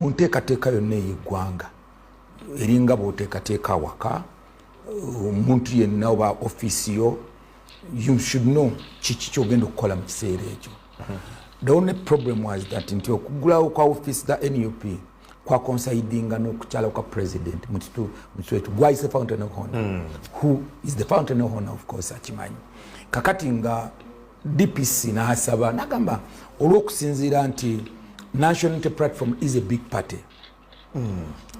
Munteekateeka yonna ey'eggwanga eringa bw'oteekateeka waka omuntu yenna oba ofiisi yo, you should know kiki kyogenda okukola mu kiseera ekyo. The only problem was that nti okugulawo kwa office da NUP kwa coincidinga n'okukyala kwa president mutitu gwayise fountain of honor. Who is the fountain of honor, of course, akimanyi. Kakati nga DPC n'asaba n'agamba olw'okusinziira nti National Unity Platform is a big party,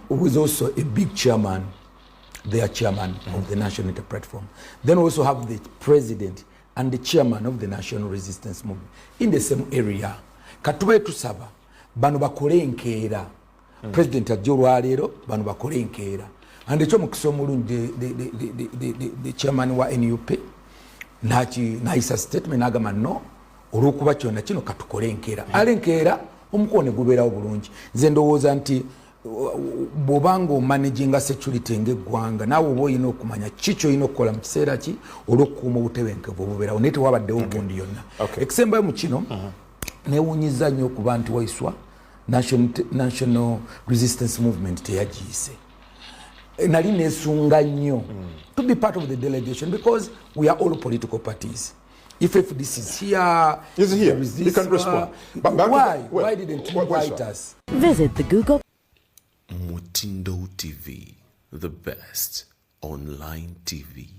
who is also a big chairman, their chairman of the National Unity Platform. Then we also have the president and the chairman of the National Resistance Movement in the same area. Katube tusaba bano bakole enkeera. President ajja olwaleero bano bakole enkeera. And ekyo mukisa omulungi the chairman wa NUP n'ayisa statement n'agamba no olw'okuba kyonna kino katukole enkeera. Ale enkeera omukono gubeerawo bulungi. Nze ndowooza nti bw'obanga omanaginga security ng'eggwanga naawe oba olina okumanya ki ky'olina okukola mu kiseera ki olw'okukuuma obutebenkevu obubeerawo naye tewabaddewo gundi yonna. Ekisembayo mu kino neewuunyiza nnyo okuba nti Waiswa National Resistance Movement teyagiyise. Nali neesunga nnyo to be part of the delegation because we are all political parties. If this is here, he can respond. Why didn't you invite us? Visit the Google Mutindo TV, the best online TV.